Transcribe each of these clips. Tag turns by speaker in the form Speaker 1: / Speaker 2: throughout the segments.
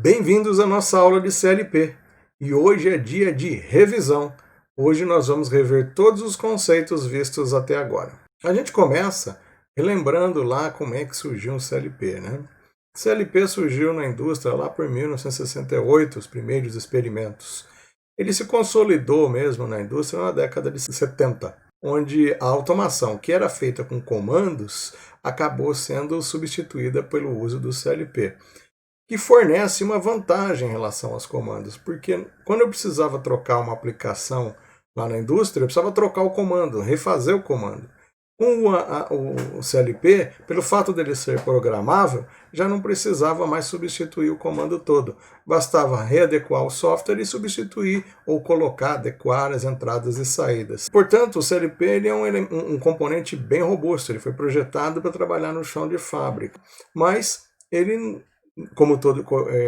Speaker 1: Bem-vindos à nossa aula de CLP e hoje é dia de revisão. Hoje nós vamos rever todos os conceitos vistos até agora. A gente começa relembrando lá como é que surgiu o CLP, né? O CLP surgiu na indústria lá por 1968, os primeiros experimentos. Ele se consolidou mesmo na indústria na década de 70, onde a automação que era feita com comandos acabou sendo substituída pelo uso do CLP, que fornece uma vantagem em relação aos comandos, porque quando eu precisava trocar uma aplicação lá na indústria, eu precisava trocar o comando, refazer o comando. Com o CLP, pelo fato dele ser programável, já não precisava mais substituir o comando todo. Bastava readequar o software e substituir ou colocar, adequar as entradas e saídas. Portanto, o CLP ele é um componente bem robusto, ele foi projetado para trabalhar no chão de fábrica, mas ele, como todo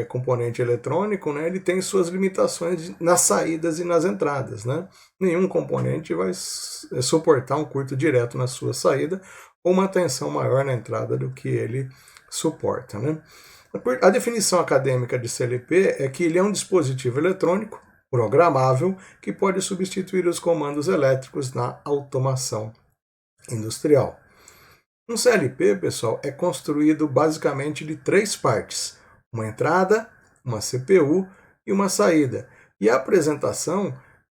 Speaker 1: componente eletrônico, né, ele tem suas limitações nas saídas e nas entradas, né? Nenhum componente vai suportar um curto direto na sua saída ou uma tensão maior na entrada do que ele suporta, né? A definição acadêmica de CLP é que ele é um dispositivo eletrônico programável que pode substituir os comandos elétricos na automação industrial. Um CLP, pessoal, é construído basicamente de três partes: uma entrada, uma CPU e uma saída. E a apresentação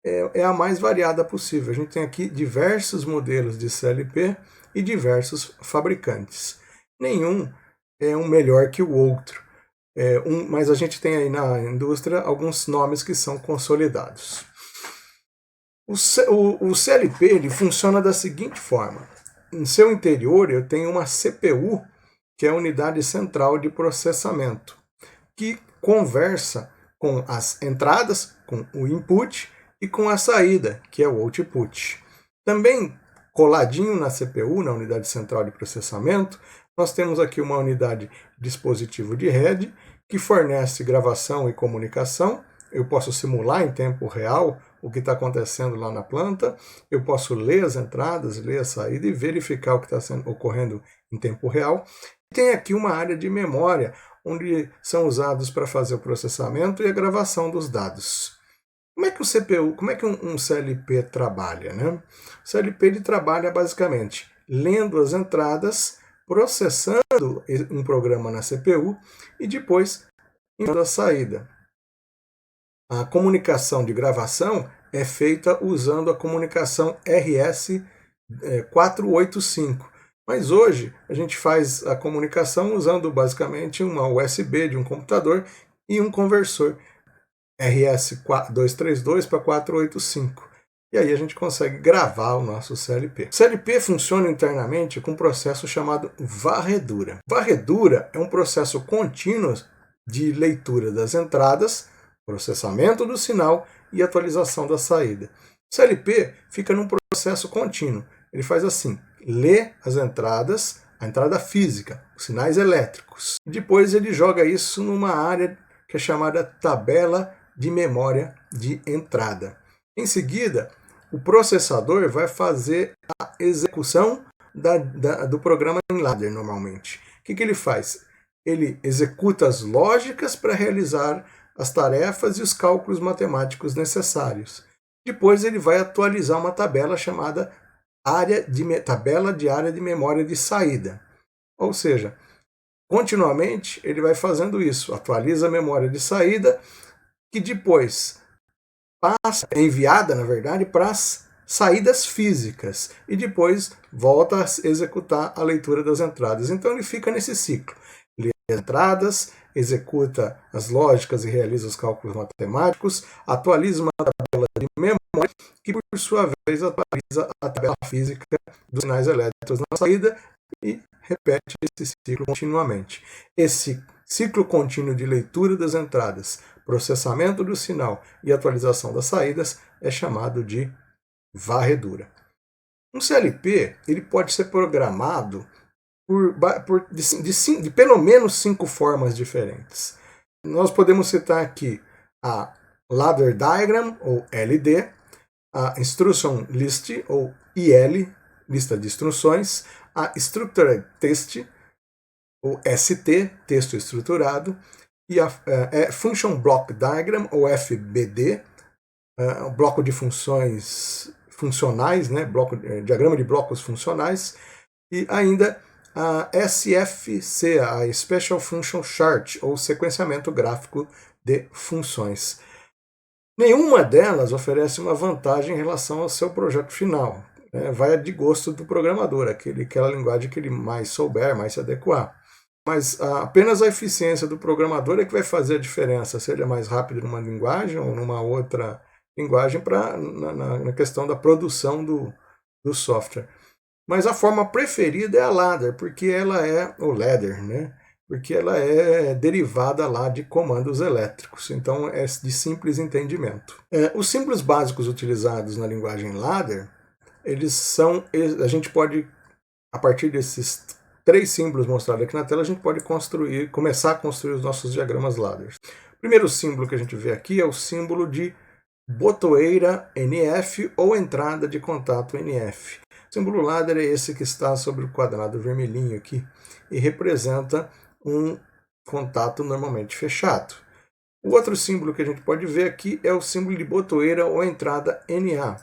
Speaker 1: é a mais variada possível. A gente tem aqui diversos modelos de CLP e diversos fabricantes. Nenhum é um melhor que o outro, mas a gente tem aí na indústria alguns nomes que são consolidados. O CLP ele funciona da seguinte forma: em seu interior eu tenho uma CPU, que é a unidade central de processamento, que conversa com as entradas, com o input, e com a saída, que é o output. Também coladinho na CPU, na unidade central de processamento, nós temos aqui uma unidade dispositivo de rede, que fornece gravação e comunicação. Eu posso simular em tempo real o que está acontecendo lá na planta, eu posso ler as entradas, ler a saída e verificar o que está ocorrendo em tempo real. Tem aqui uma área de memória, onde são usados para fazer o processamento e a gravação dos dados. Como é que um CLP trabalha, né? O CLP ele trabalha basicamente lendo as entradas, processando um programa na CPU e depois indo a saída. A comunicação de gravação é feita usando a comunicação RS485. Mas hoje a gente faz a comunicação usando basicamente uma USB de um computador e um conversor RS232 para 485. E aí a gente consegue gravar o nosso CLP. O CLP funciona internamente com um processo chamado varredura. Varredura é um processo contínuo de leitura das entradas, processamento do sinal e atualização da saída. O CLP fica num processo contínuo. Ele faz assim: lê as entradas, a entrada física, os sinais elétricos. E depois ele joga isso numa área que é chamada tabela de memória de entrada. Em seguida, o processador vai fazer a execução do programa em ladder normalmente. O que ele faz? Ele executa as lógicas para realizar as tarefas e os cálculos matemáticos necessários. Depois ele vai atualizar uma tabela chamada tabela de área de memória de saída. Ou seja, continuamente ele vai fazendo isso, atualiza a memória de saída, que depois é enviada, na verdade, para as saídas físicas e depois volta a executar a leitura das entradas. Então ele fica nesse ciclo: lê as entradas, executa as lógicas e realiza os cálculos matemáticos, atualiza uma tabela de memória, que por sua vez atualiza a tabela física dos sinais elétricos na saída e repete esse ciclo continuamente. Esse ciclo contínuo de leitura das entradas, processamento do sinal e atualização das saídas é chamado de varredura. Um CLP ele pode ser programado de pelo menos 5 formas diferentes. Nós podemos citar aqui a Ladder Diagram, ou LD, a Instruction List, ou IL, lista de instruções, a Structured Text, ou ST, texto estruturado, e Function Block Diagram, ou FBD, bloco de funções funcionais, né? Diagrama de blocos funcionais, e ainda a SFC, a Special Function Chart, ou sequenciamento gráfico de funções. Nenhuma delas oferece uma vantagem em relação ao seu projeto final. Vai de gosto do programador, aquela linguagem que ele mais souber, mais se adequar. Mas apenas a eficiência do programador é que vai fazer a diferença, seja mais rápido numa linguagem ou numa outra linguagem na questão da produção do software. Mas a forma preferida é a ladder, porque ela é o ladder, né? Porque ela é derivada lá de comandos elétricos, então é de simples entendimento. Os símbolos básicos utilizados na linguagem ladder, a gente pode, a partir desses 3 símbolos mostrados aqui na tela, a gente pode começar a construir os nossos diagramas ladders. O primeiro símbolo que a gente vê aqui é o símbolo de botoeira NF ou entrada de contato NF. O símbolo ladder é esse que está sobre o quadrado vermelhinho aqui e representa um contato normalmente fechado. O outro símbolo que a gente pode ver aqui é o símbolo de botoeira ou entrada NA.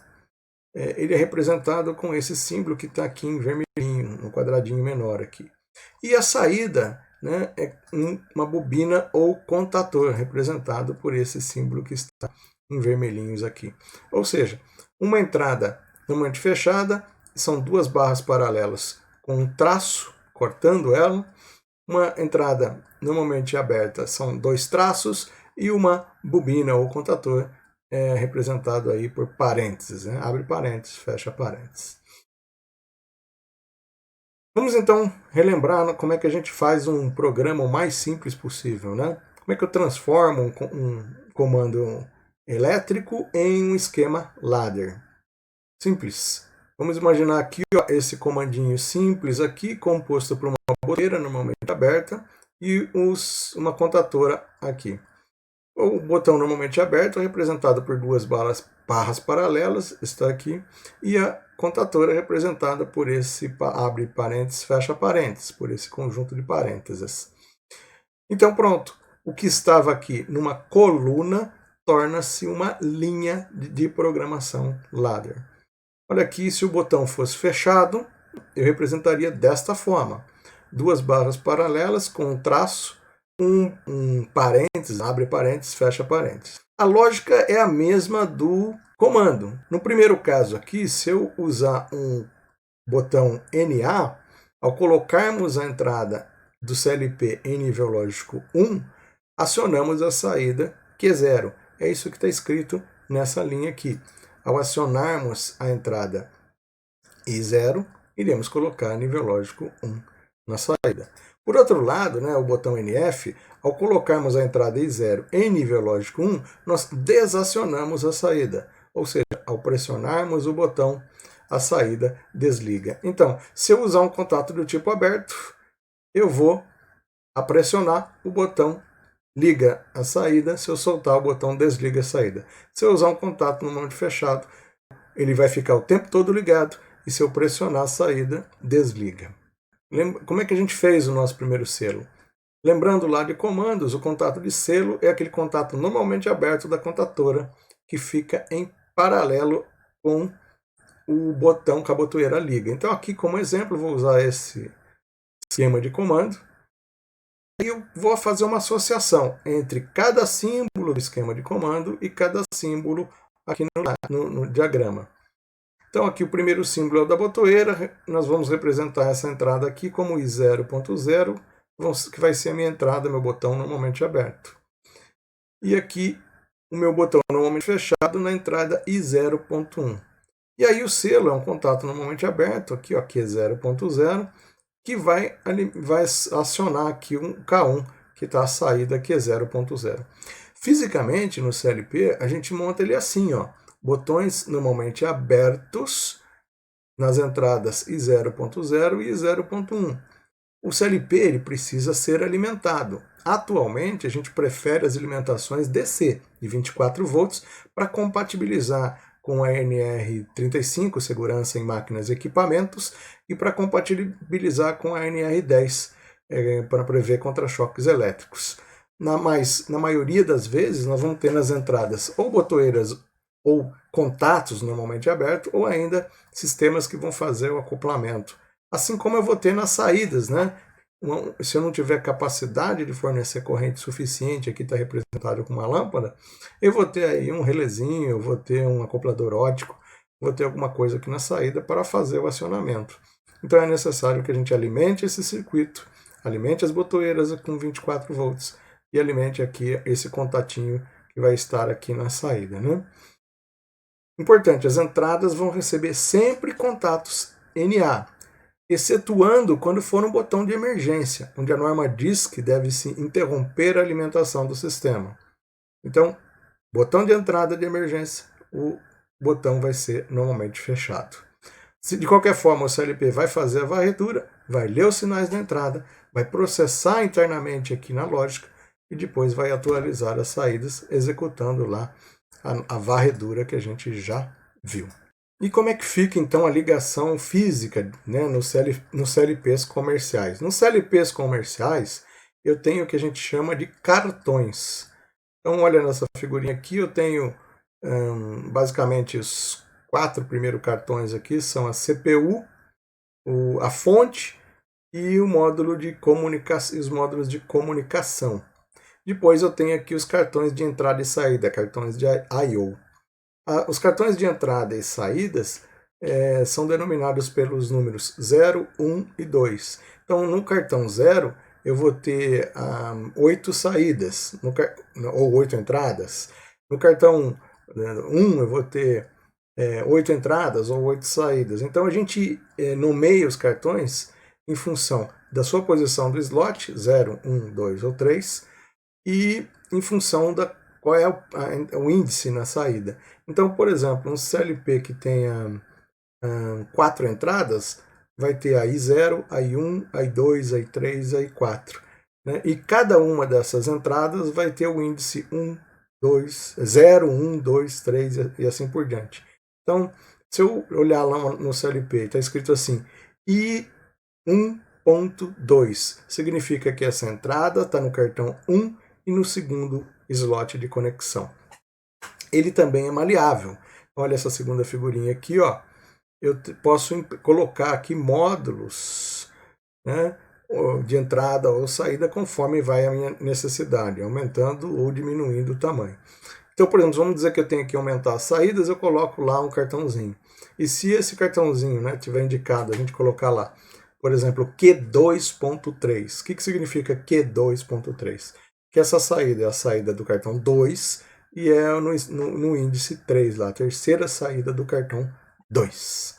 Speaker 1: Ele é representado com esse símbolo que está aqui em vermelhinho, no quadradinho menor aqui. E a saída, né, é uma bobina ou contator, representado por esse símbolo que está em vermelhinhos aqui. Ou seja, uma entrada normalmente fechada, são 2 barras paralelas com um traço cortando ela. Uma entrada normalmente aberta são 2 traços e uma bobina ou contator representado aí por parênteses, né? Abre parênteses, fecha parênteses. Vamos então relembrar como é que a gente faz um programa o mais simples possível, né? Como é que eu transformo um comando elétrico em um esquema ladder? Simples. Vamos imaginar aqui esse comandinho simples aqui, composto por uma botoeira normalmente aberta e uma contatora aqui. O botão normalmente aberto é representado por 2 barras paralelas, está aqui, e a contatora é representada por esse abre parênteses, fecha parênteses, por esse conjunto de parênteses. Então pronto, o que estava aqui numa coluna torna-se uma linha de programação ladder. Olha aqui, se o botão fosse fechado, eu representaria desta forma. 2 barras paralelas com um traço, um parênteses, abre parênteses, fecha parênteses. A lógica é a mesma do comando. No primeiro caso aqui, se eu usar um botão NA, ao colocarmos a entrada do CLP em nível lógico 1, acionamos a saída que é 0. É isso que está escrito nessa linha aqui. Ao acionarmos a entrada I0, iremos colocar nível lógico 1 na saída. Por outro lado, né, o botão NF, ao colocarmos a entrada I0 em nível lógico 1, nós desacionamos a saída. Ou seja, ao pressionarmos o botão, a saída desliga. Então, se eu usar um contato do tipo aberto, eu vou pressionar o botão liga a saída, se eu soltar o botão desliga a saída. Se eu usar um contato no momento fechado, ele vai ficar o tempo todo ligado e se eu pressionar a saída, desliga. Como é que a gente fez o nosso primeiro selo? Lembrando lá de comandos, o contato de selo é aquele contato normalmente aberto da contatora que fica em paralelo com o botão que a botoeira liga. Então aqui como exemplo vou usar esse esquema de comando. Aí eu vou fazer uma associação entre cada símbolo do esquema de comando e cada símbolo aqui no diagrama. Então aqui o primeiro símbolo é o da botoeira, nós vamos representar essa entrada aqui como I0.0, que vai ser a minha entrada, meu botão normalmente aberto. E aqui o meu botão normalmente fechado na entrada I0.1. E aí o selo é um contato normalmente aberto, aqui é 0.0, que vai acionar aqui um K1, que está a saída que é 0.0. Fisicamente, no CLP, a gente monta ele assim, botões normalmente abertos nas entradas I0.0 e I0.1. O CLP ele precisa ser alimentado. Atualmente, a gente prefere as alimentações DC, de 24 volts, para compatibilizar com a NR35, segurança em máquinas e equipamentos, e para compatibilizar com a NR10, para prever contra-choques elétricos. na maioria das vezes, nós vamos ter nas entradas ou botoeiras ou contatos normalmente abertos, ou ainda sistemas que vão fazer o acoplamento. Assim como eu vou ter nas saídas, né? Se eu não tiver capacidade de fornecer corrente suficiente, aqui está representado com uma lâmpada, eu vou ter aí um relézinho, eu vou ter um acoplador óptico, vou ter alguma coisa aqui na saída para fazer o acionamento. Então é necessário que a gente alimente esse circuito, alimente as botoeiras com 24 volts e alimente aqui esse contatinho que vai estar aqui na saída, né? Importante, as entradas vão receber sempre contatos NA, excetuando quando for um botão de emergência, onde a norma diz que deve-se interromper a alimentação do sistema. Então, botão de entrada de emergência, o botão vai ser normalmente fechado. De qualquer forma, o CLP vai fazer a varredura, vai ler os sinais da entrada, vai processar internamente aqui na lógica e depois vai atualizar as saídas, executando lá a varredura que a gente já viu. E como é que fica então a ligação física, né, nos CLPs comerciais? Nos CLPs comerciais, eu tenho o que a gente chama de cartões. Então, olha nessa figurinha aqui, eu tenho basicamente os 4 primeiros cartões aqui, são a CPU, a fonte e o módulo de comunicação, os módulos de comunicação. Depois eu tenho aqui os cartões de entrada e saída, cartões de I/O. Os cartões de entrada e saídas são denominados pelos números 0, 1 e 2. Então, no cartão 0, eu vou ter 8 saídas, ou 8 entradas. No cartão 1, eu vou ter 8 entradas ou 8 saídas. Então, a gente nomeia os cartões em função da sua posição do slot, 0, 1, 2 ou 3, e em função da qual é o índice na saída. Então, por exemplo, um CLP que tenha 4 entradas, vai ter a I0, a I1, a I2, a I3, a I4. Né? E cada uma dessas entradas vai ter o índice 1, 2, 0, 1, 2, 3 e assim por diante. Então, se eu olhar lá no CLP, está escrito assim, I1.2, significa que essa entrada está no cartão 1 e no segundo slot de conexão. Ele também é maleável. Olha essa segunda figurinha aqui, ó. Eu posso colocar aqui módulos, né, de entrada ou saída conforme vai a minha necessidade, aumentando ou diminuindo o tamanho. Então, por exemplo, vamos dizer que eu tenho que aumentar as saídas, eu coloco lá um cartãozinho. E se esse cartãozinho, né, tiver indicado, a gente colocar lá, por exemplo, Q2.3. O que significa Q2.3? Que essa saída é a saída do cartão 2 e é no índice 3 lá, a terceira saída do cartão 2.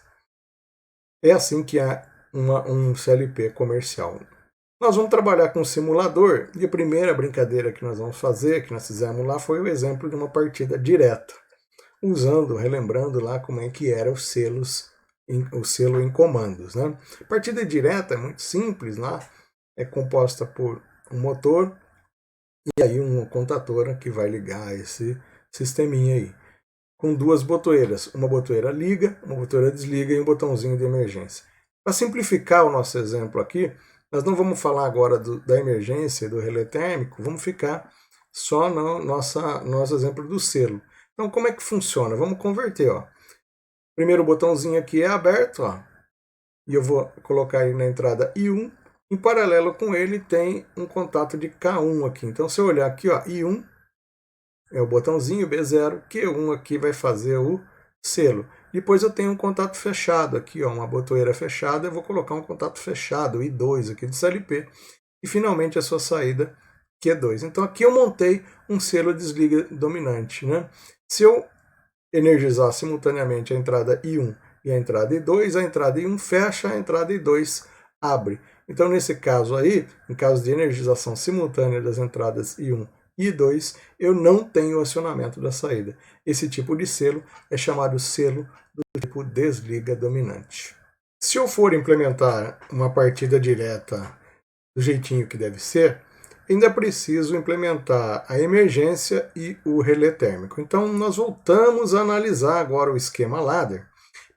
Speaker 1: É assim que é um CLP comercial. Nós vamos trabalhar com o simulador e a primeira brincadeira que nós vamos fazer, que nós fizemos lá, foi o exemplo de uma partida direta, relembrando lá como é que era o selo em comandos. Né? A partida direta é muito simples lá, é composta por um motor e aí uma contadora que vai ligar esse sisteminha aí, com 2 botoeiras. Uma botoeira liga, uma botoeira desliga e um botãozinho de emergência. Para simplificar o nosso exemplo aqui, nós não vamos falar agora da emergência e do relé térmico, vamos ficar só no nosso exemplo do selo. Então, como é que funciona? Vamos converter. Ó. Primeiro botãozinho aqui é aberto, ó, e eu vou colocar aí na entrada I1. Em paralelo com ele tem um contato de K1 aqui. Então, se eu olhar aqui, ó, I1 é o botãozinho, B0, Q1 aqui vai fazer o selo. Depois eu tenho um contato fechado aqui, ó, uma botoeira fechada, eu vou colocar um contato fechado, I2 aqui do CLP, e finalmente a sua saída, Q2. Então aqui eu montei um selo desliga dominante. Né? Se eu energizar simultaneamente a entrada I1 e a entrada I2, a entrada I1 fecha, a entrada I2 abre. Então nesse caso aí, em caso de energização simultânea das entradas I1 e I2, eu não tenho acionamento da saída. Esse tipo de selo é chamado selo do tipo desliga dominante. Se eu for implementar uma partida direta do jeitinho que deve ser, ainda preciso implementar a emergência e o relé térmico. Então nós voltamos a analisar agora o esquema ladder,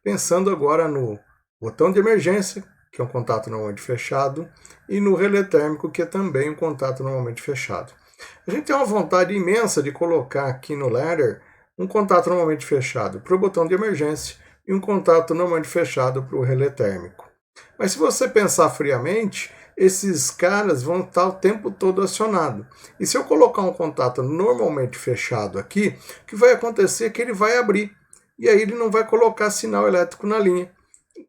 Speaker 1: pensando agora no botão de emergência, que é um contato normalmente fechado, e no relé térmico, que é também um contato normalmente fechado. A gente tem uma vontade imensa de colocar aqui no ladder um contato normalmente fechado para o botão de emergência e um contato normalmente fechado para o relé térmico. Mas se você pensar friamente, esses caras vão estar o tempo todo acionados. E se eu colocar um contato normalmente fechado aqui, o que vai acontecer é que ele vai abrir. E aí ele não vai colocar sinal elétrico na linha.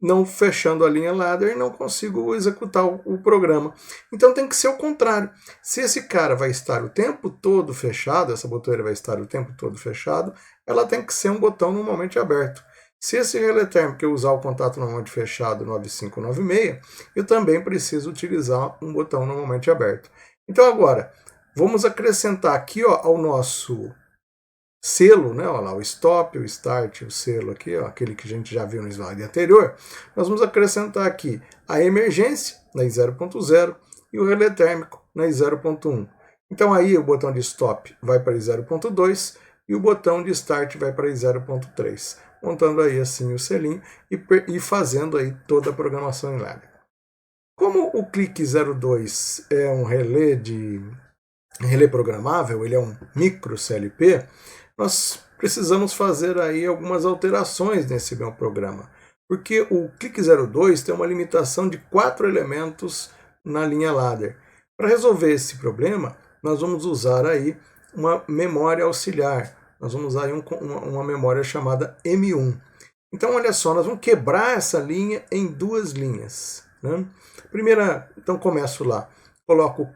Speaker 1: Não fechando a linha ladder, não consigo executar o programa. Então tem que ser o contrário. Se esse cara vai estar o tempo todo fechado, essa botoeira vai estar o tempo todo fechado, ela tem que ser um botão normalmente aberto. Se esse relé térmico eu usar o contato normalmente fechado 9596, eu também preciso utilizar um botão normalmente aberto. Então agora, vamos acrescentar aqui ó, ao nosso selo, né? Olha lá, o stop, o start, o selo aqui, ó, aquele que a gente já viu no slide anterior, nós vamos acrescentar aqui a emergência na 0.0 e o relé térmico na 0.1. Então aí o botão de stop vai para 0.2 e o botão de start vai para 0.3, montando aí assim o selinho e fazendo aí toda a programação em ladder. Como o clique 02 é um relé programável, ele é um micro CLP, nós precisamos fazer aí algumas alterações nesse meu programa, porque o clique 02 tem uma limitação de 4 elementos na linha ladder. Para resolver esse problema, nós vamos usar aí uma memória auxiliar, nós vamos usar aí uma memória chamada M1. Então, olha só, nós vamos quebrar essa linha em duas linhas. Né? Primeira, então começo lá. Coloco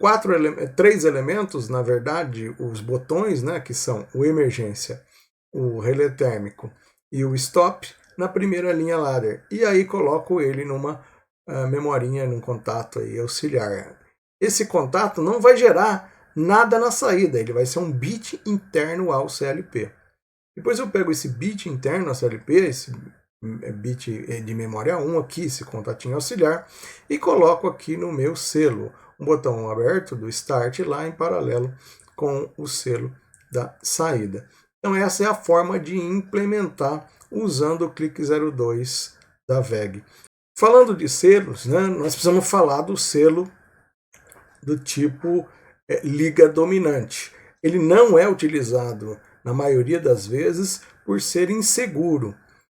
Speaker 1: 3 elementos, na verdade, os botões, né, que são o emergência, o relé térmico e o stop, na primeira linha ladder. E aí coloco ele numa memorinha, num contato aí auxiliar. Esse contato não vai gerar nada na saída, ele vai ser um bit interno ao CLP. Depois eu pego esse bit interno ao CLP, esse bit de memória 1 aqui, esse contatinho auxiliar, e coloco aqui no meu selo um botão aberto do Start lá em paralelo com o selo da saída. Então essa é a forma de implementar usando o clique 02 da VEG. Falando de selos, né, nós precisamos falar do selo do tipo liga dominante. Ele não é utilizado na maioria das vezes por ser inseguro,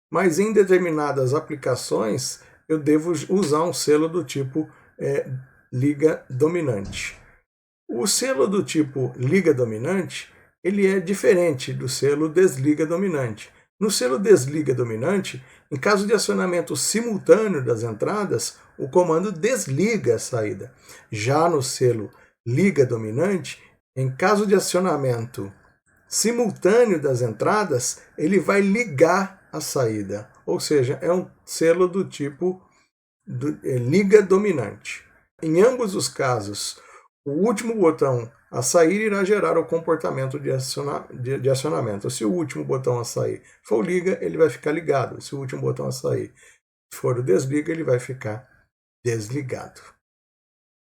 Speaker 1: mas em determinadas aplicações eu devo usar um selo do tipo liga dominante. O selo do tipo liga dominante, ele é diferente do selo desliga dominante. No selo desliga dominante, em caso de acionamento simultâneo das entradas, o comando desliga a saída. Já no selo liga dominante, em caso de acionamento simultâneo das entradas, ele vai ligar a saída. Ou seja, é um selo do tipo liga dominante. Em ambos os casos, o último botão a sair irá gerar o comportamento de acionamento. Se o último botão a sair for o liga, ele vai ficar ligado. Se o último botão a sair for o desliga, ele vai ficar desligado.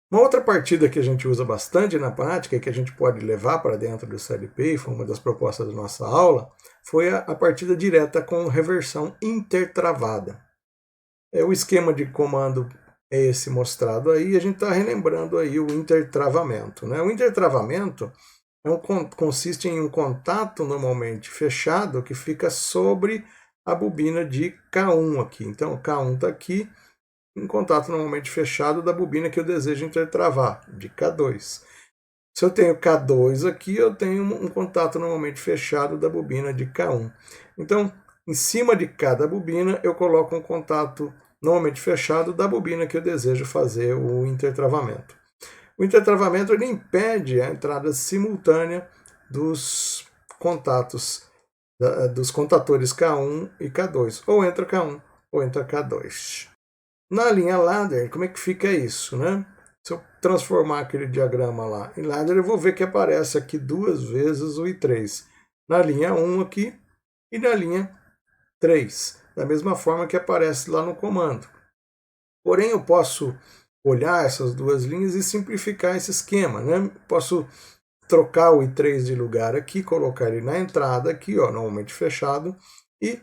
Speaker 1: Uma outra partida que a gente usa bastante na prática e que a gente pode levar para dentro do CLP, foi uma das propostas da nossa aula, foi a partida direta com reversão intertravada. O esquema de comando é esse mostrado aí, a gente está relembrando aí o intertravamento. Né? O intertravamento consiste em um contato normalmente fechado que fica sobre a bobina de K1 aqui. Então, o K1 está aqui, em contato normalmente fechado da bobina que eu desejo intertravar, de K2. Se eu tenho K2 aqui, eu tenho um contato normalmente fechado da bobina de K1. Então, em cima de cada bobina, eu coloco um contato normalmente fechado da bobina que eu desejo fazer o intertravamento. O intertravamento ele impede a entrada simultânea dos contatos, dos contatores K1 e K2. Ou entra K1 ou entra K2. Na linha ladder, como é que fica isso, né? Se eu transformar aquele diagrama lá em ladder, eu vou ver que aparece aqui 2 vezes o I3. Na linha 1 aqui e na linha 3. Da mesma forma que aparece lá no comando. Porém, eu posso olhar essas duas linhas e simplificar esse esquema, né? Posso trocar o I3 de lugar aqui, colocar ele na entrada aqui, ó, normalmente fechado, e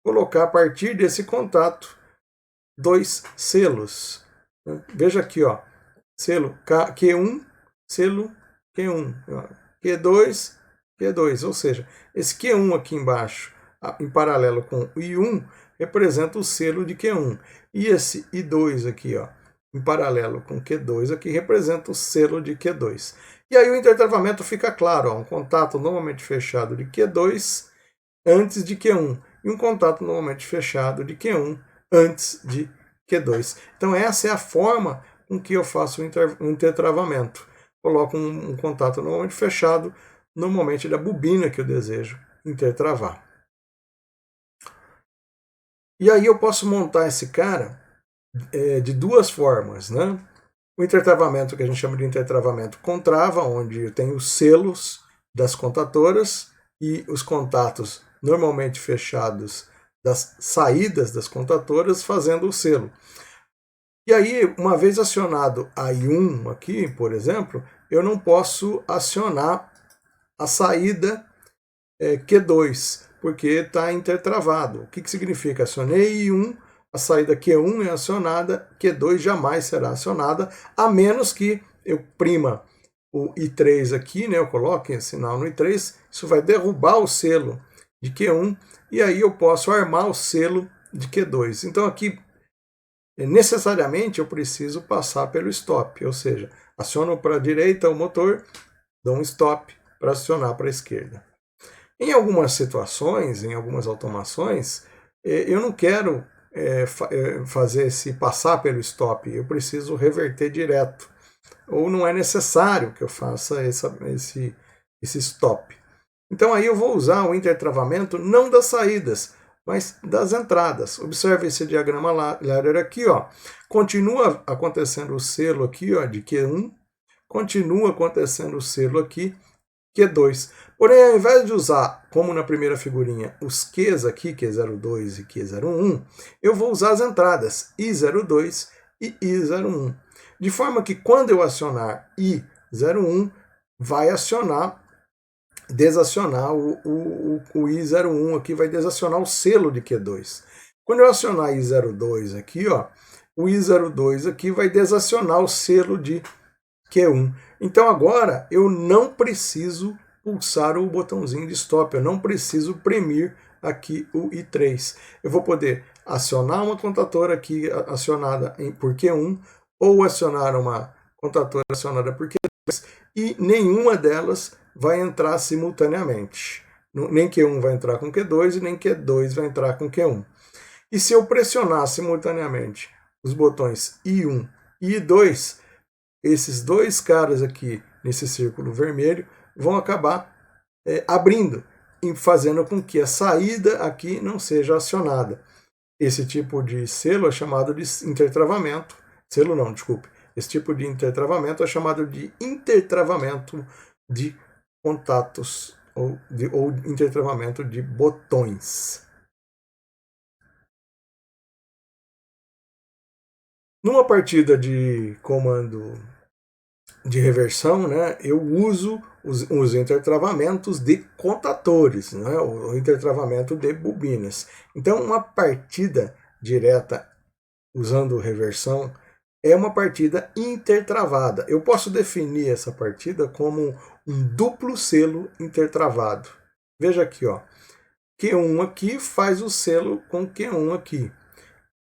Speaker 1: colocar a partir desse contato 2 selos. Veja aqui, ó, selo Q1, selo Q1, Q2, Q2, ou seja, esse Q1 aqui embaixo, em paralelo com o I1, representa o selo de Q1. E esse I2 aqui, ó, em paralelo com Q2 aqui, representa o selo de Q2. E aí o intertravamento fica claro, ó, um contato normalmente fechado de Q2 antes de Q1 e um contato normalmente fechado de Q1 antes de Q2. Então essa é a forma com que eu faço o intertravamento. Coloco um contato normalmente fechado normalmente da bobina que eu desejo intertravar. E aí eu posso montar esse cara de duas formas, né? O intertravamento que a gente chama de intertravamento contrava, onde eu tenho os selos das contatoras e os contatos normalmente fechados das saídas das contatoras fazendo o selo. E aí, uma vez acionado a I1 aqui, por exemplo, eu não posso acionar a saída Q2, porque está intertravado. O que significa? Acionei I1, a saída Q1 é acionada, Q2 jamais será acionada, a menos que eu prima o I3 aqui, né, eu coloque esse sinal no I3, isso vai derrubar o selo de Q1, e aí eu posso armar o selo de Q2. Então aqui, necessariamente, eu preciso passar pelo stop, ou seja, aciono para a direita o motor, dou um stop para acionar para a esquerda. Em algumas situações, em algumas automações, eu não quero fazer esse passar pelo stop, eu preciso reverter direto. Ou não é necessário que eu faça esse stop. Então aí eu vou usar o intertravamento não das saídas, mas das entradas. Observe esse diagrama ladder aqui, ó. Continua acontecendo o selo aqui, ó, de Q1, continua acontecendo o selo aqui, Q2. Porém, ao invés de usar, como na primeira figurinha, os Qs aqui, Q02 e Q01, eu vou usar as entradas I02 e I01. De forma que quando eu acionar I01, vai desacionar o I01 aqui, vai desacionar o selo de Q2. Quando eu acionar I02 aqui, ó, o I02 aqui vai desacionar o selo de Q1. Então agora eu não preciso pulsar o botãozinho de stop, eu não preciso premir aqui o I3. Eu vou poder acionar uma contatora aqui acionada por Q1 ou acionar uma contatora acionada por Q2 e nenhuma delas vai entrar simultaneamente. Nem Q1 vai entrar com Q2 e nem Q2 vai entrar com Q1. E se eu pressionar simultaneamente os botões I1 e I2, esses dois caras aqui nesse círculo vermelho vão acabar abrindo e fazendo com que a saída aqui não seja acionada. Esse tipo de selo é chamado de intertravamento. Selo não, desculpe. Esse tipo de intertravamento é chamado de intertravamento de contatos ou intertravamento de botões. Numa partida de comando de reversão, né, eu uso os intertravamentos de contatores, né, o intertravamento de bobinas. Então, uma partida direta usando reversão é uma partida intertravada. Eu posso definir essa partida como um duplo selo intertravado. Veja aqui, ó, Q1 aqui faz o selo com Q1 aqui.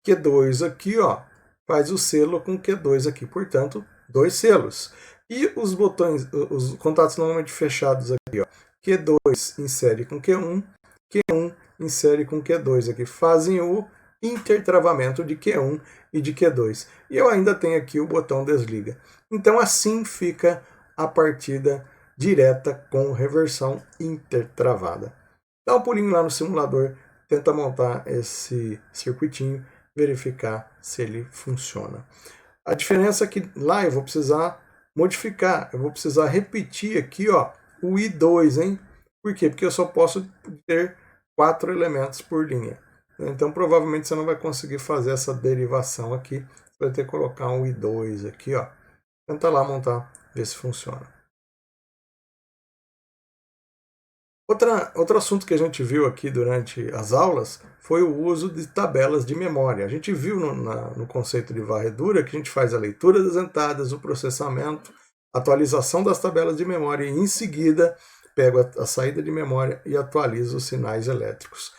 Speaker 1: Q2 aqui, ó, faz o selo com Q2 aqui, portanto, dois selos. E os botões, os contatos normalmente fechados aqui, ó, Q2 insere com Q1, Q1 insere com Q2 aqui, fazem o intertravamento de Q1 e de Q2. E eu ainda tenho aqui o botão desliga. Então assim fica a partida direta com reversão intertravada. Dá um pulinho lá no simulador, tenta montar esse circuitinho, verificar se ele funciona. A diferença é que lá eu vou precisar modificar, eu vou precisar repetir aqui, ó, o I2, hein? Por quê? Porque eu só posso ter 4 elementos por linha. Então provavelmente você não vai conseguir fazer essa derivação aqui, você vai ter que colocar um I2 aqui, ó. Tenta lá montar, ver se funciona. Outro assunto que a gente viu aqui durante as aulas foi o uso de tabelas de memória. A gente viu no conceito de varredura que a gente faz a leitura das entradas, o processamento atualização das tabelas de memória e em seguida pego a saída de memória e atualizo os sinais elétricos.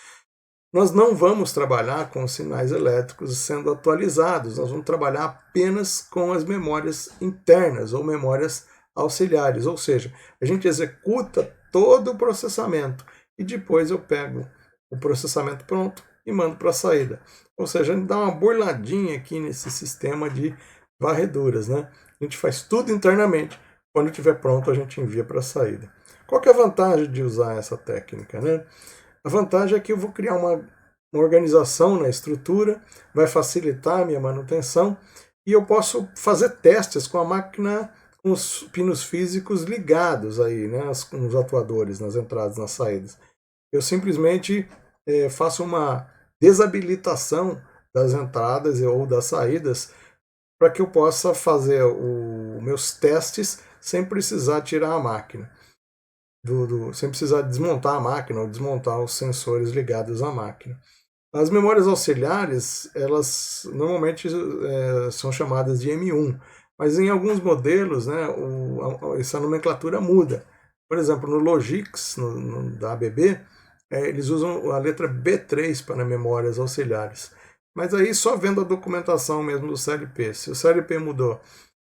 Speaker 1: Nós não vamos trabalhar com os sinais elétricos sendo atualizados, nós vamos trabalhar apenas com as memórias internas ou memórias auxiliares, ou seja, a gente executa todo o processamento e depois eu pego o processamento pronto e mando para a saída. Ou seja, a gente dá uma burladinha aqui nesse sistema de varreduras, né? A gente faz tudo internamente, quando estiver pronto a gente envia para a saída. Qual que é a vantagem de usar essa técnica, né? A vantagem é que eu vou criar uma organização na estrutura, vai facilitar a minha manutenção e eu posso fazer testes com a máquina com os pinos físicos ligados aí, né, com os atuadores nas entradas e nas saídas. Eu simplesmente faço uma desabilitação das entradas ou das saídas para que eu possa fazer os meus testes sem precisar tirar a máquina. Sem precisar desmontar a máquina ou desmontar os sensores ligados à máquina. As memórias auxiliares, elas normalmente são chamadas de M1, mas em alguns modelos, né, essa nomenclatura muda. Por exemplo, no Logix, da ABB, eles usam a letra B3 para memórias auxiliares. Mas aí só vendo a documentação mesmo do CLP. Se o CLP mudou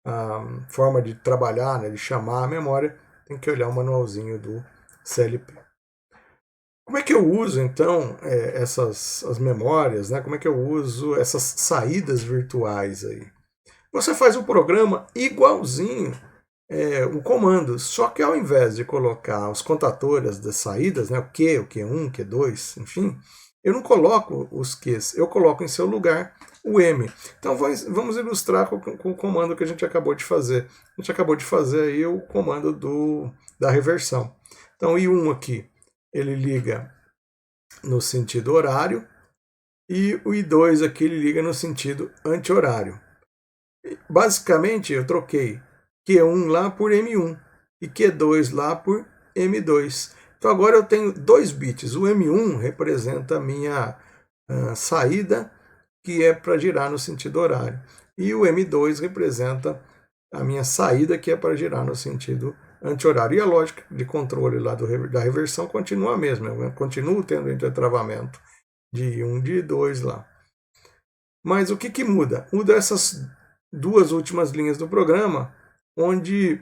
Speaker 1: a forma de trabalhar, né, de chamar a memória, tem que olhar o manualzinho do CLP. Como é que eu uso, então, as memórias, né? Como é que eu uso essas saídas virtuais aí? Você faz o programa igualzinho um comando, só que ao invés de colocar os contadores das saídas, né, o Q1, Q2, enfim, eu não coloco os Qs, eu coloco em seu lugar o M. Então vamos ilustrar com o comando que a gente acabou de fazer. A gente acabou de fazer aí o comando da reversão. Então o I1 aqui, ele liga no sentido horário e o I2 aqui ele liga no sentido anti-horário. Basicamente eu troquei Q1 lá por M1 e Q2 lá por M2. Então agora eu tenho 2 bits. O M1 representa a minha saída, que é para girar no sentido horário. E o M2 representa a minha saída, que é para girar no sentido anti-horário. E a lógica de controle lá da reversão continua a mesma. Eu continuo tendo intertravamento de 1 de 2 lá. Mas o que muda? Muda essas duas últimas linhas do programa, onde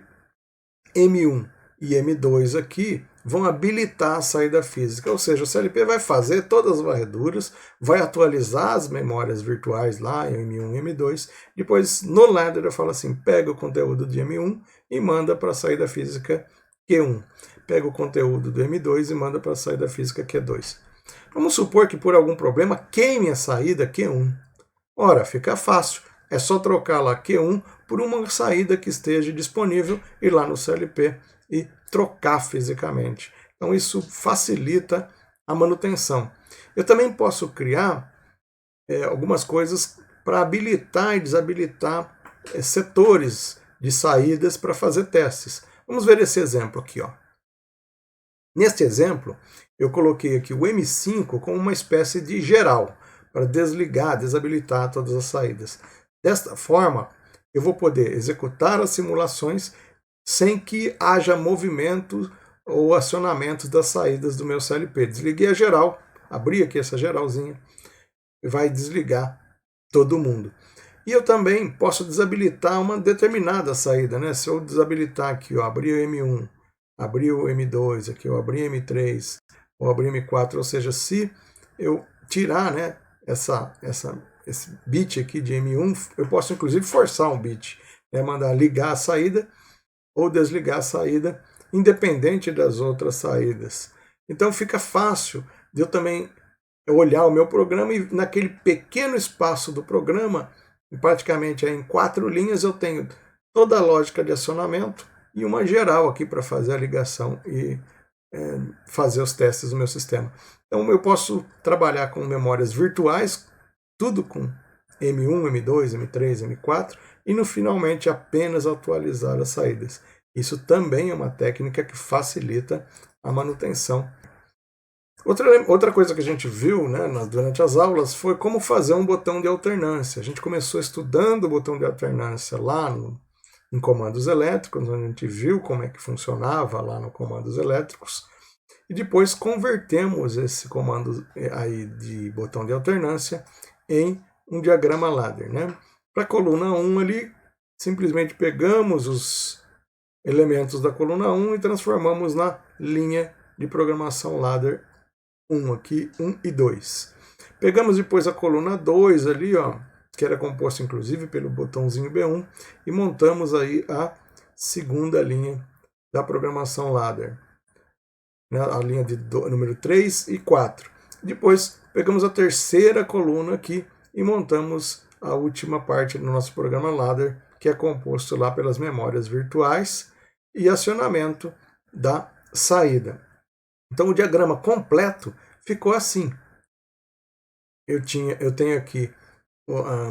Speaker 1: M1 e M2 aqui vão habilitar a saída física, ou seja, o CLP vai fazer todas as varreduras, vai atualizar as memórias virtuais lá em M1 e M2, depois no ladder eu falo assim, pega o conteúdo de M1 e manda para a saída física Q1, pega o conteúdo do M2 e manda para a saída física Q2. Vamos supor que por algum problema queime a saída Q1. Ora, fica fácil, é só trocar lá Q1 por uma saída que esteja disponível, ir lá no CLP e trocar fisicamente. Então isso facilita a manutenção. Eu também posso criar algumas coisas para habilitar e desabilitar setores de saídas para fazer testes. Vamos ver esse exemplo aqui. Ó. Neste exemplo, eu coloquei aqui o M5 como uma espécie de geral, para desligar, desabilitar todas as saídas. Desta forma, eu vou poder executar as simulações sem que haja movimento ou acionamento das saídas do meu CLP. Desliguei a geral, abri aqui essa geralzinha e vai desligar todo mundo. E eu também posso desabilitar uma determinada saída, né? Se eu desabilitar aqui, ó, abrir o M1, abrir o M2, aqui, ó, abrir o M3, ou abrir o M4, ou seja, se eu tirar, né, esse bit aqui de M1, eu posso inclusive forçar um bit, né, mandar ligar a saída ou desligar a saída, independente das outras saídas. Então fica fácil de eu também olhar o meu programa e naquele pequeno espaço do programa, praticamente em 4 linhas, eu tenho toda a lógica de acionamento e uma geral aqui para fazer a ligação e fazer os testes do meu sistema. Então eu posso trabalhar com memórias virtuais, tudo com M1, M2, M3, M4, e no finalmente apenas atualizar as saídas. Isso também é uma técnica que facilita a manutenção. Outra coisa que a gente viu, né, durante as aulas foi como fazer um botão de alternância. A gente começou estudando o botão de alternância lá em comandos elétricos, onde a gente viu como é que funcionava lá no comandos elétricos, e depois convertemos esse comando aí de botão de alternância em um diagrama ladder, né? Para a coluna 1 ali, simplesmente pegamos os elementos da coluna 1 e transformamos na linha de programação ladder 1 aqui, 1 e 2. Pegamos depois a coluna 2 ali, ó, que era composta inclusive pelo botãozinho B1, e montamos aí a segunda linha da programação ladder, né, a linha de número 3 e 4. Depois pegamos a terceira coluna aqui e montamos a última parte do nosso programa ladder, que é composto lá pelas memórias virtuais e acionamento da saída. Então o diagrama completo ficou assim. Eu tenho aqui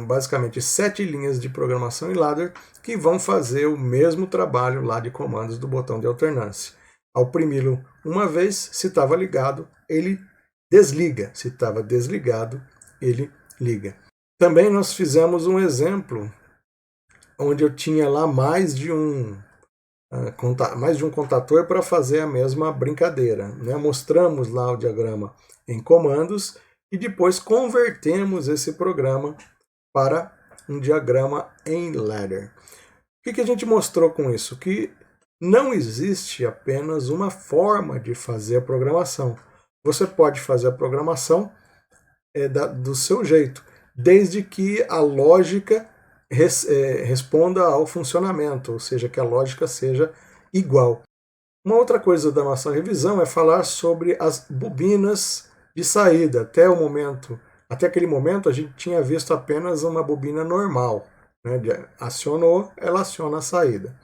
Speaker 1: basicamente 7 linhas de programação em ladder que vão fazer o mesmo trabalho lá de comandos do botão de alternância. Ao oprimi-lo uma vez, se estava ligado, ele desliga. Se estava desligado, ele liga. Também nós fizemos um exemplo onde eu tinha lá mais de um contator para fazer a mesma brincadeira, né? Mostramos lá o diagrama em comandos e depois convertemos esse programa para um diagrama em ladder. O que a gente mostrou com isso? Que não existe apenas uma forma de fazer a programação. Você pode fazer a programação do seu jeito, desde que a lógica responda ao funcionamento, ou seja, que a lógica seja igual. Uma outra coisa da nossa revisão é falar sobre as bobinas de saída. Até aquele momento a gente tinha visto apenas uma bobina normal, né? Acionou, ela aciona a saída.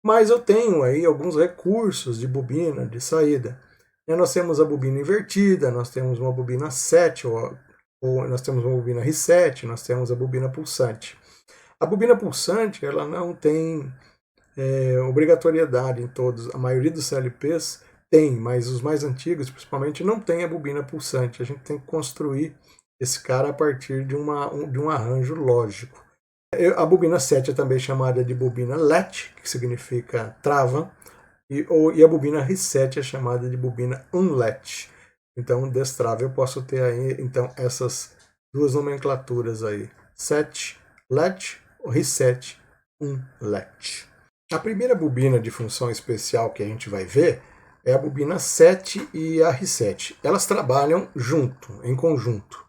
Speaker 1: Mas eu tenho aí alguns recursos de bobina de saída. Nós temos a bobina invertida, nós temos uma bobina 7, ou nós temos uma bobina reset, nós temos a bobina pulsante. A bobina pulsante ela não tem obrigatoriedade em todos. A maioria dos CLPs tem, mas os mais antigos, principalmente, não tem a bobina pulsante. A gente tem que construir esse cara a partir de um arranjo lógico. A bobina 7 é também chamada de bobina latch, que significa trava, e a bobina reset é chamada de bobina unlatch. Então, destrava, eu posso ter aí então essas duas nomenclaturas aí, set, latch, reset, unlatch. A primeira bobina de função especial que a gente vai ver é a bobina 7 e a reset. Elas trabalham em conjunto.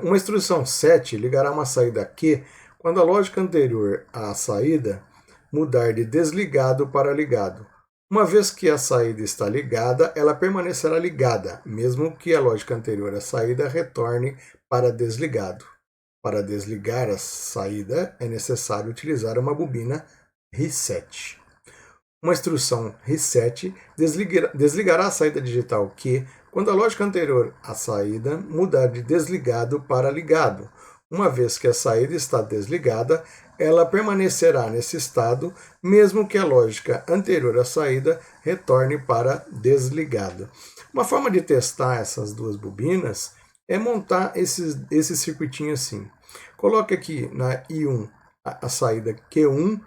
Speaker 1: Uma instrução 7 ligará uma saída Q quando a lógica anterior à saída mudar de desligado para ligado. Uma vez que a saída está ligada, ela permanecerá ligada, mesmo que a lógica anterior à saída retorne para desligado. Para desligar a saída, é necessário utilizar uma bobina reset. Uma instrução reset desligará a saída digital Q quando a lógica anterior à saída mudar de desligado para ligado. Uma vez que a saída está desligada, ela permanecerá nesse estado, mesmo que a lógica anterior à saída retorne para desligado. Uma forma de testar essas duas bobinas é montar esse circuitinho assim. Coloque aqui na I1 a saída Q1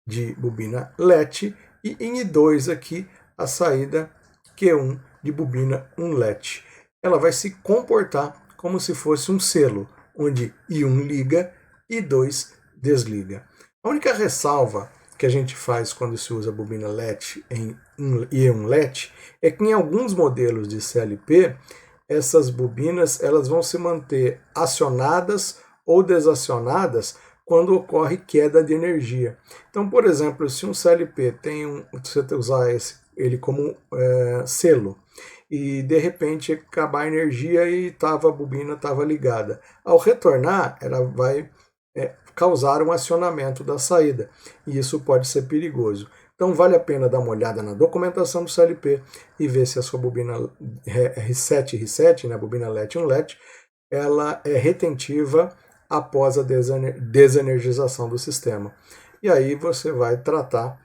Speaker 1: de bobina LET e em I2 aqui a saída Q1 de bobina unlet. Ela vai se comportar como se fosse um selo, onde I1 liga e I2 desliga. A única ressalva que a gente faz quando se usa a bobina LET em I1 LET é que em alguns modelos de CLP essas bobinas elas vão se manter acionadas ou desacionadas quando ocorre queda de energia. Então, por exemplo, se um CLP você usar ele como selo, e de repente acabar a energia e a bobina estava ligada. Ao retornar, ela vai causar um acionamento da saída, e isso pode ser perigoso. Então vale a pena dar uma olhada na documentação do CLP e ver se a sua bobina reset, né, a bobina LET e unlet, ela é retentiva após a desenergização do sistema. E aí você vai tratar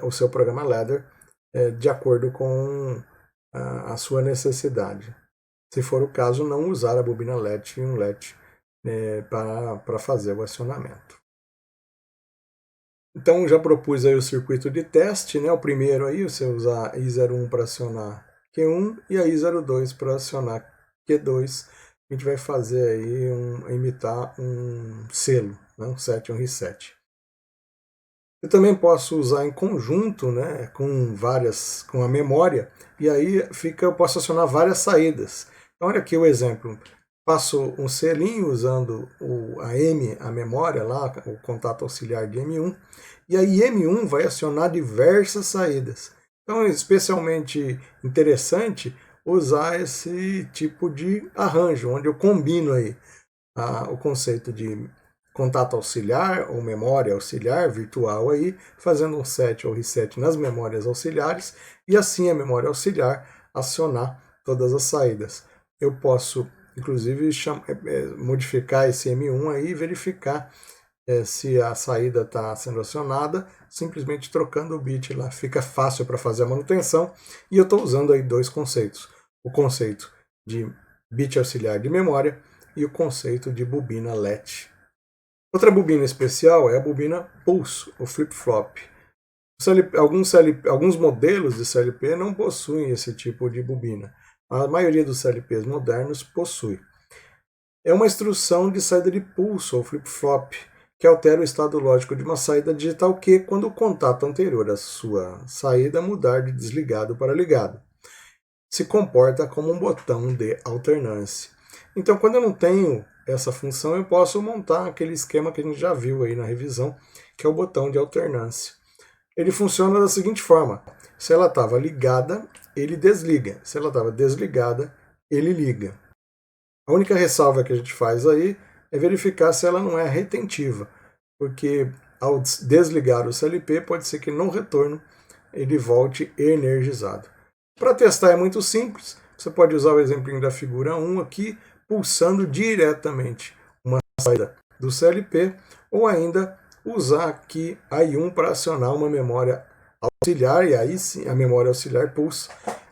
Speaker 1: o seu programa ladder de acordo com a sua necessidade. Se for o caso, não usar a bobina LET e unlet para fazer o acionamento. Então já propus aí o circuito de teste, né? O primeiro aí, você usar I01 para acionar Q1 e a I02 para acionar Q2. A gente vai fazer aí imitar um selo, né? Um set e um reset. Eu também posso usar em conjunto, né, com a memória, e aí eu posso acionar várias saídas. Então, olha aqui o exemplo. Faço um selinho usando a memória lá, o contato auxiliar de M1, e aí M1 vai acionar diversas saídas. Então é especialmente interessante usar esse tipo de arranjo, onde eu combino aí o conceito de contato auxiliar ou memória auxiliar virtual aí, fazendo um set ou reset nas memórias auxiliares e assim a memória auxiliar acionar todas as saídas. Eu posso, inclusive, modificar esse M1 aí e verificar se a saída está sendo acionada, simplesmente trocando o bit lá. Fica fácil para fazer a manutenção e eu estou usando aí dois conceitos. O conceito de bit auxiliar de memória e o conceito de bobina LED. Outra bobina especial é a bobina Pulse, ou flip-flop. Alguns modelos de CLP não possuem esse tipo de bobina. A maioria dos CLPs modernos possui. É uma instrução de saída de pulso, ou flip-flop, que altera o estado lógico de uma saída digital que, quando o contato anterior à sua saída mudar de desligado para ligado, se comporta como um botão de alternância. Então, quando eu não tenho essa função, eu posso montar aquele esquema que a gente já viu aí na revisão, que é o botão de alternância. Ele funciona da seguinte forma: se ela estava ligada, ele desliga. Se ela estava desligada, ele liga. A única ressalva que a gente faz aí é verificar se ela não é retentiva, porque ao desligar o CLP, pode ser que no retorno ele volte energizado. Para testar é muito simples, você pode usar o exemplinho da figura 1 aqui, pulsando diretamente uma saída do CLP, ou ainda usar aqui a I1 para acionar uma memória auxiliar, e aí sim a memória auxiliar pulsa,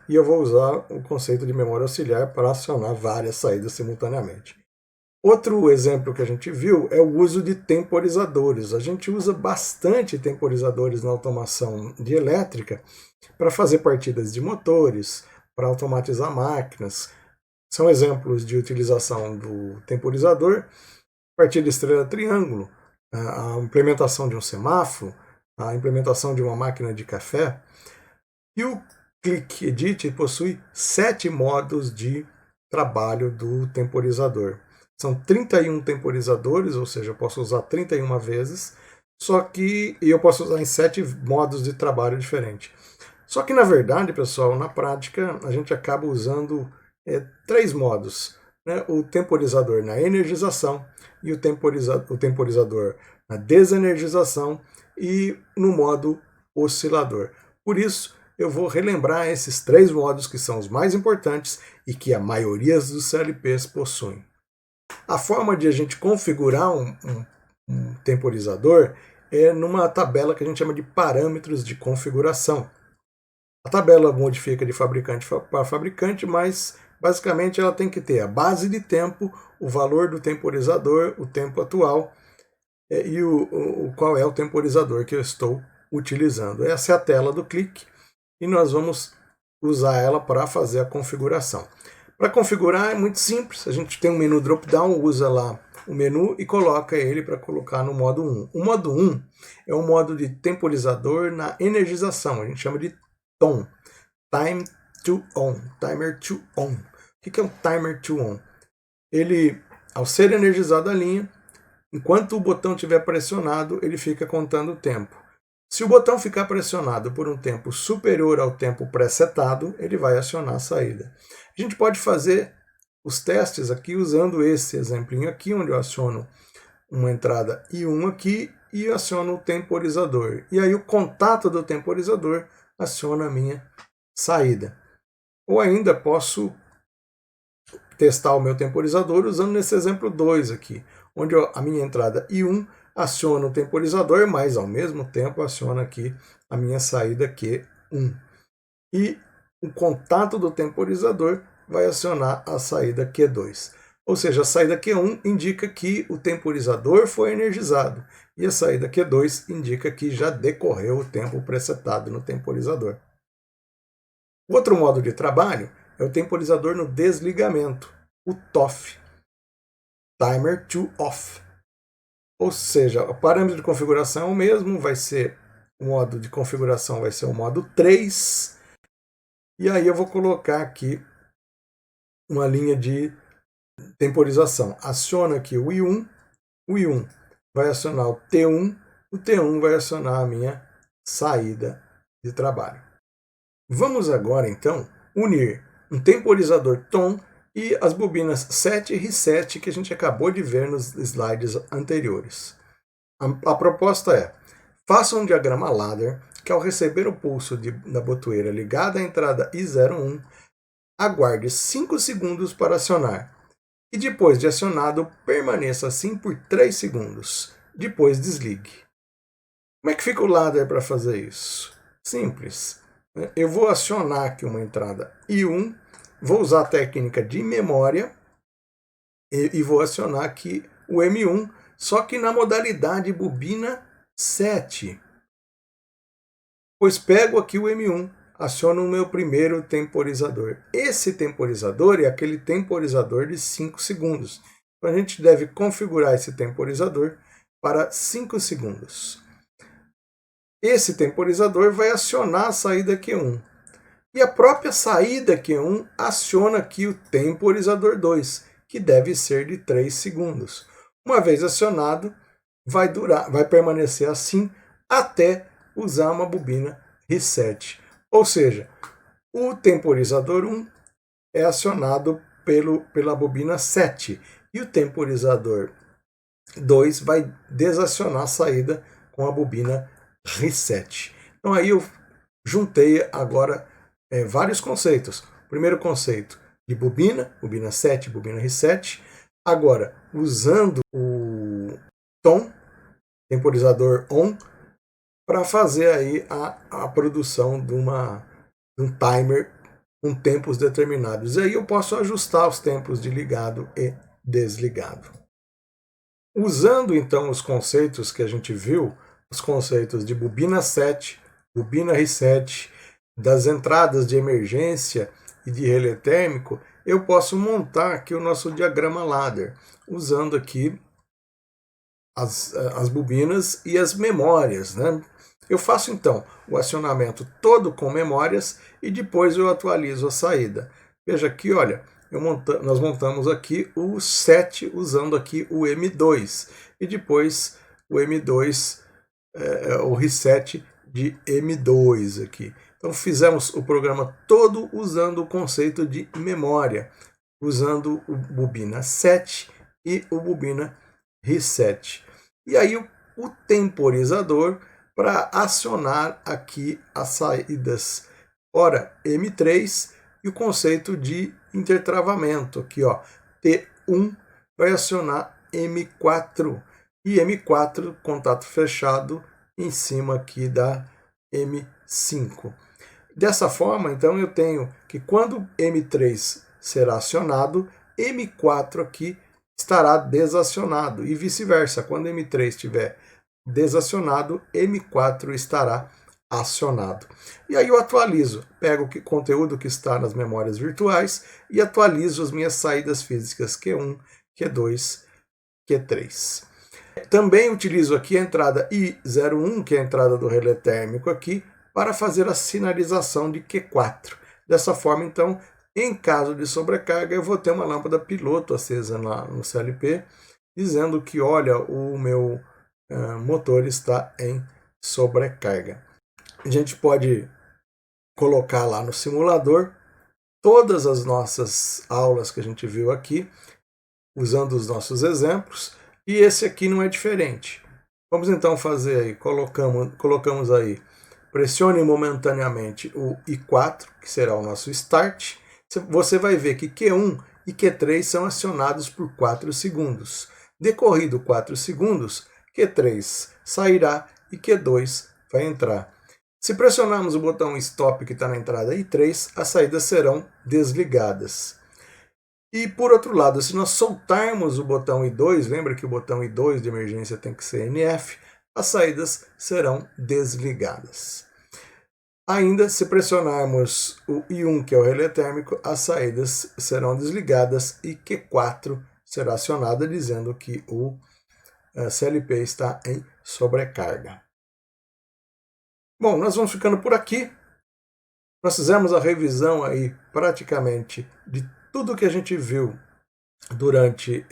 Speaker 1: e eu vou usar o conceito de memória auxiliar para acionar várias saídas simultaneamente. Outro exemplo que a gente viu é o uso de temporizadores. A gente usa bastante temporizadores na automação de elétrica para fazer partidas de motores, para automatizar máquinas. São exemplos de utilização do temporizador: partida estrela-triângulo, a implementação de um semáforo, a implementação de uma máquina de café. E o Click Edit possui 7 modos de trabalho do temporizador. São 31 temporizadores, ou seja, eu posso usar 31 vezes, só que eu posso usar em 7 modos de trabalho diferentes. Só que, na verdade, pessoal, na prática, a gente acaba usando 3 modos. Né? O temporizador na energização, e o temporizador na desenergização e no modo oscilador. Por isso, eu vou relembrar esses 3 modos que são os mais importantes e que a maioria dos CLPs possuem. A forma de a gente configurar um temporizador é numa tabela que a gente chama de parâmetros de configuração. A tabela modifica de fabricante para fabricante, mas basicamente ela tem que ter a base de tempo, o valor do temporizador, o tempo atual e qual é o temporizador que eu estou utilizando. Essa é a tela do clique e nós vamos usar ela para fazer a configuração. Para configurar é muito simples, a gente tem um menu drop-down, usa lá o menu e coloca ele para colocar no modo 1. O modo 1 é o modo de temporizador na energização, a gente chama de TON, Time to On, Timer to On. O que é um Timer to On? Ele, ao ser energizada a linha, enquanto o botão estiver pressionado, ele fica contando o tempo. Se o botão ficar pressionado por um tempo superior ao tempo pré-setado, ele vai acionar a saída. A gente pode fazer os testes aqui usando esse exemplinho aqui, onde eu aciono uma entrada I1 aqui e aciono o temporizador. E aí o contato do temporizador aciona a minha saída. Ou ainda posso testar o meu temporizador usando nesse exemplo 2 aqui, onde a minha entrada I1 aciona o temporizador, mas ao mesmo tempo aciona aqui a minha saída Q1. E o contato do temporizador vai acionar a saída Q2. Ou seja, a saída Q1 indica que o temporizador foi energizado e a saída Q2 indica que já decorreu o tempo presetado no temporizador. O outro modo de trabalho é o temporizador no desligamento, o TOFF, Timer to Off. Ou seja, o parâmetro de configuração é o mesmo, vai ser o modo de configuração vai ser o modo 3. E aí eu vou colocar aqui uma linha de temporização. Aciona aqui o I1 vai acionar o T1 vai acionar a minha saída de trabalho. Vamos agora, então, unir um temporizador tom e as bobinas 7 e reset que a gente acabou de ver nos slides anteriores. A proposta é: faça um diagrama ladder que, ao receber o pulso da botoeira ligada à entrada I01, aguarde 5 segundos para acionar e, depois de acionado, permaneça assim por 3 segundos. Depois desligue. Como é que fica o ladder para fazer isso? Simples. Eu vou acionar aqui uma entrada I1, vou usar a técnica de memória e vou acionar aqui o M1, só que na modalidade bobina 7. Pois pego aqui o M1, aciono o meu primeiro temporizador. Esse temporizador é aquele temporizador de 5 segundos. Então a gente deve configurar esse temporizador para 5 segundos. Esse temporizador vai acionar a saída Q1. E a própria saída Q1 aciona aqui o temporizador 2, que deve ser de 3 segundos. Uma vez acionado, vai permanecer assim até usar uma bobina reset. Ou seja, o temporizador 1 é acionado pela bobina 7 e o temporizador 2 vai desacionar a saída com a bobina reset. Então aí eu juntei agora vários conceitos. Primeiro conceito de bobina 7, bobina reset. Agora, usando o tom, temporizador on, para fazer aí a produção de um timer com tempos determinados. E aí eu posso ajustar os tempos de ligado e desligado. Usando então os conceitos que a gente viu, os conceitos de bobina 7, bobina reset, das entradas de emergência e de relé térmico, eu posso montar aqui o nosso diagrama ladder, usando aqui as bobinas e as memórias, né? Eu faço então o acionamento todo com memórias e depois eu atualizo a saída. Veja aqui, olha, nós montamos aqui o 7 usando aqui o M2 e depois o M2, o reset de M2 aqui. Então fizemos o programa todo usando o conceito de memória, usando o bobina 7 e o bobina reset. E aí o temporizador para acionar aqui as saídas, ora M3 e o conceito de intertravamento aqui, ó, T1 vai acionar M4 e M4 contato fechado em cima aqui da M5. Dessa forma, então, eu tenho que quando M3 será acionado, M4 aqui estará desacionado e vice-versa. Quando M3 estiver desacionado, M4 estará acionado. E aí eu atualizo, pego o conteúdo que está nas memórias virtuais e atualizo as minhas saídas físicas Q1, Q2, Q3. Também utilizo aqui a entrada I01, que é a entrada do relé térmico aqui, para fazer a sinalização de Q4. Dessa forma, então, em caso de sobrecarga, eu vou ter uma lâmpada piloto acesa lá no CLP, dizendo que, olha, o meu motor está em sobrecarga. A gente pode colocar lá no simulador todas as nossas aulas que a gente viu aqui, usando os nossos exemplos, e esse aqui não é diferente. Vamos então fazer aí, colocamos aí, pressione momentaneamente o I4, que será o nosso start. Você vai ver que Q1 e Q3 são acionados por 4 segundos. Decorrido 4 segundos, Q3 sairá e Q2 vai entrar. Se pressionarmos o botão Stop que está na entrada I3, as saídas serão desligadas. E por outro lado, se nós soltarmos o botão I2, lembra que o botão I2 de emergência tem que ser NF, as saídas serão desligadas. Ainda, se pressionarmos o I1, que é o relé térmico, as saídas serão desligadas e Q4 será acionada, dizendo que o CLP está em sobrecarga. Bom, nós vamos ficando por aqui. Nós fizemos a revisão aí praticamente de tudo que a gente viu durante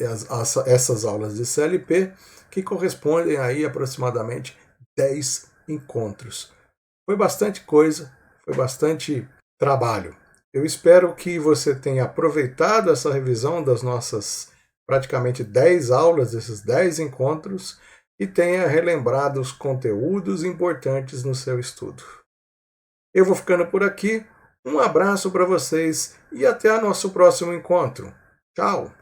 Speaker 1: essas aulas de CLP, que correspondem aí aproximadamente 10 encontros. Foi bastante coisa, foi bastante trabalho. Eu espero que você tenha aproveitado essa revisão das nossas praticamente 10 aulas, desses 10 encontros, e tenha relembrado os conteúdos importantes no seu estudo. Eu vou ficando por aqui. Um abraço para vocês e até o nosso próximo encontro. Tchau!